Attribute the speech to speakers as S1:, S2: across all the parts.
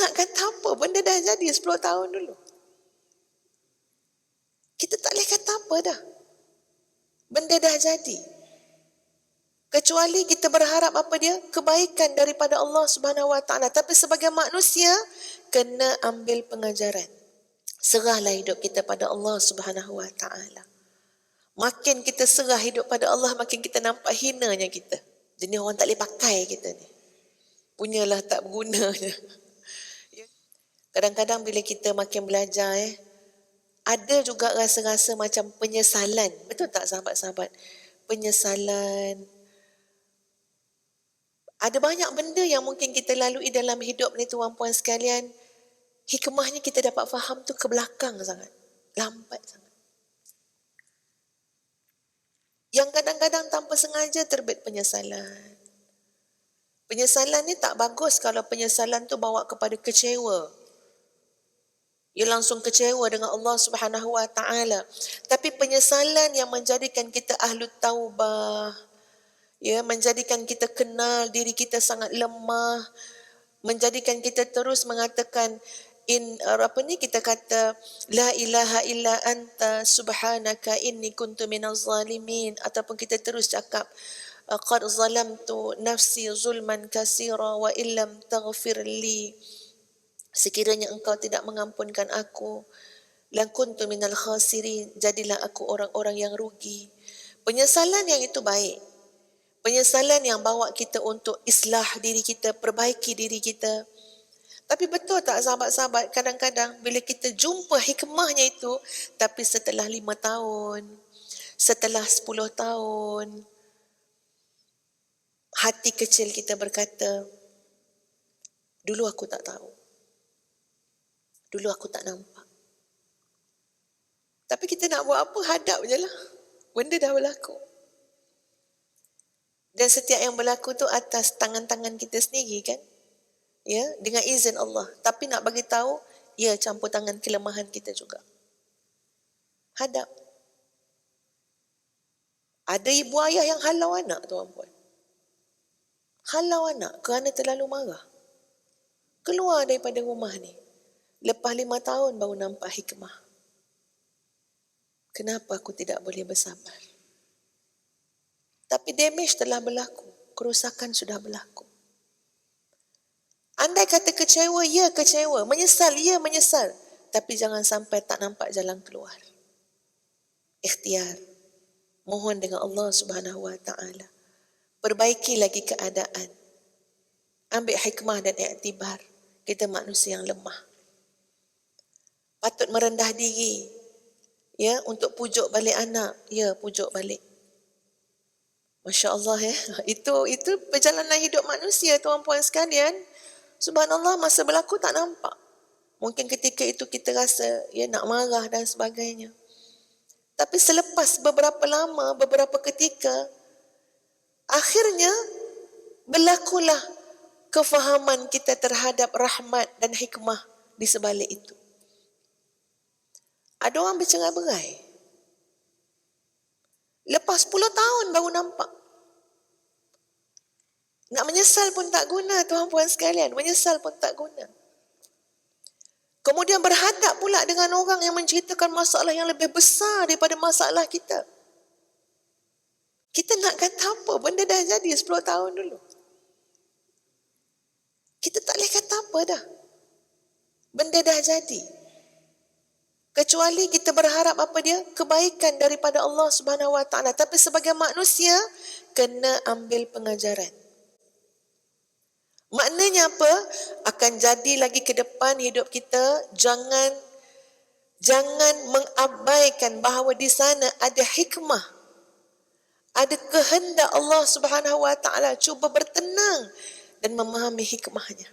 S1: nak kata apa? Benda dah jadi 10 tahun dulu. Kita tak boleh kata apa dah. Benda dah jadi. Kecuali kita berharap apa dia? Kebaikan daripada Allah Subhanahu Wa Taala. Tapi sebagai manusia, kena ambil pengajaran. Serahlah hidup kita pada Allah Subhanahu Wa Taala. Makin kita serah hidup pada Allah, makin kita nampak hinanya kita. Jenis orang tak boleh pakai kita ni. Punyalah tak bergunanya. Kadang-kadang bila kita makin belajar, ada juga rasa-rasa macam penyesalan. Betul tak sahabat-sahabat? Penyesalan. Ada banyak benda yang mungkin kita lalui dalam hidup ni tuan-puan sekalian. Hikmahnya kita dapat faham tu ke belakang sangat. Lambat sangat. Yang kadang-kadang tanpa sengaja terbit penyesalan. Penyesalan ni tak bagus kalau penyesalan tu bawa kepada kecewa. Ia langsung kecewa dengan Allah Subhanahu Wa Taala. Tapi penyesalan yang menjadikan kita ahlu taubah, menjadikan kita kenal diri kita sangat lemah, menjadikan kita terus mengatakan kita kata la ilaha illa anta subhanaka inni kuntu minaz zalimin, ataupun kita terus cakap qad zalamtu nafsi zulman katsira wa illam taghfir li, sekiranya engkau tidak mengampunkan aku, la kuntu minal khasirin, jadilah aku orang-orang yang rugi. Penyesalan yang itu baik. Penyesalan yang bawa kita untuk islah diri kita, perbaiki diri kita. Tapi betul tak sahabat-sahabat, kadang-kadang bila kita jumpa hikmahnya itu, tapi setelah 5 tahun, setelah 10 tahun, hati kecil kita berkata, dulu aku tak tahu. Dulu aku tak nampak. Tapi kita nak buat apa? Hadap je lah. Benda dah berlaku. Dan setiap yang berlaku tu atas tangan-tangan kita sendiri kan? Ya, dengan izin Allah. Tapi nak bagi tahu, ya, campur tangan kelemahan kita juga. Hadap. Ada ibu ayah yang halau anak, tuan-puan. Halau anak kerana terlalu marah. Keluar daripada rumah ni. Lepas 5 tahun baru nampak hikmah. Kenapa aku tidak boleh bersabar? Tapi damage telah berlaku. Kerosakan sudah berlaku. Andai kata kecewa, ya kecewa. Menyesal, ya menyesal. Tapi jangan sampai tak nampak jalan keluar. Ikhtiar. Mohon dengan Allah Subhanahu Wa Taala. Perbaiki lagi keadaan. Ambil hikmah dan iktibar. Kita manusia yang lemah. Patut merendah diri. Ya, untuk pujuk balik anak. Ya, pujuk balik. Masya Allah ya. Itu perjalanan hidup manusia tuan-puan sekalian. Subhanallah, masa berlaku tak nampak. Mungkin ketika itu kita rasa nak marah dan sebagainya. Tapi selepas beberapa lama, beberapa ketika, akhirnya berlakulah kefahaman kita terhadap rahmat dan hikmah di sebalik itu. Ada orang bercerai-berai. Lepas 10 tahun baru nampak. Nak menyesal pun tak guna tuan-puan sekalian. Menyesal pun tak guna. Kemudian berhadap pula dengan orang yang menceritakan masalah yang lebih besar daripada masalah kita. Kita nak kata apa? Benda dah jadi 10 tahun dulu. Kita tak boleh kata apa dah. Benda dah jadi. Kecuali kita berharap apa dia? Kebaikan daripada Allah Subhanahu Wa Taala. Tapi sebagai manusia, kena ambil pengajaran. Maknanya apa? Akan jadi lagi ke depan hidup kita, jangan mengabaikan bahawa di sana ada hikmah. Ada kehendak Allah Subhanahu Wa Taala. Cuba bertenang dan memahami hikmahnya.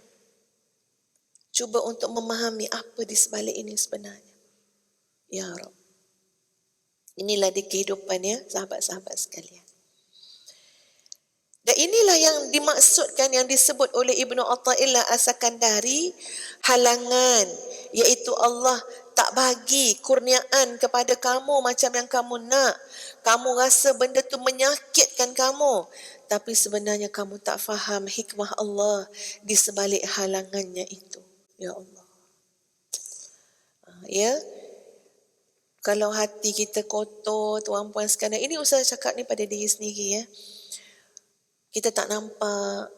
S1: Cuba untuk memahami apa di sebalik ini sebenarnya. Ya Rabb. Inilah di kehidupannya sahabat-sahabat sekalian. Dan inilah yang dimaksudkan, yang disebut oleh Ibnu Athaillah As-Sakandari, halangan, iaitu Allah tak bagi kurniaan kepada kamu macam yang kamu nak. Kamu rasa benda tu menyakitkan kamu, tapi sebenarnya kamu tak faham hikmah Allah di sebalik halangannya itu. Ya Allah. Ya, kalau hati kita kotor, tuan-puan sekalian, ini Ustaz cakap ni pada diri sendiri ya. Kita tak nampak,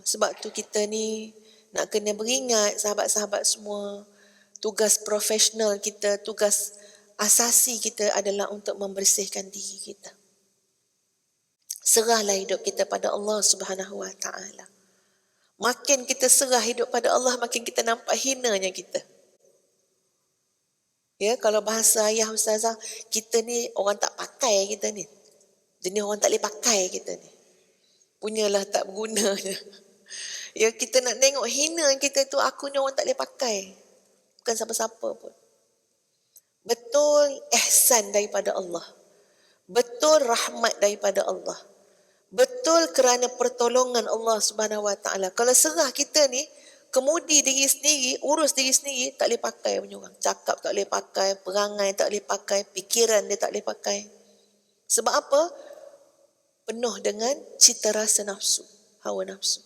S1: sebab tu kita ni nak kena beringat sahabat-sahabat semua, tugas profesional kita, tugas asasi kita adalah untuk membersihkan diri kita. Serahlah hidup kita pada Allah Subhanahu Wa Taala. Makin kita serah hidup pada Allah, makin kita nampak hinanya kita. Ya, kalau bahasa ayah Ustazah, kita ni orang tak pakai kita ni. Jenis orang tak boleh pakai kita ni. Punyalah tak berguna je. Ya, kita nak tengok hina kita tu, aku ni orang tak boleh pakai. Bukan siapa-siapa pun. Betul ihsan daripada Allah. Betul rahmat daripada Allah. Betul kerana pertolongan Allah Subhanahu Wa Taala. Kalau serah kita ni, kemudi diri sendiri, urus diri sendiri, tak boleh pakai punya orang. Cakap tak boleh pakai, perangai tak boleh pakai, fikiran dia tak boleh pakai. Sebab apa? Penuh dengan cita rasa nafsu, hawa nafsu.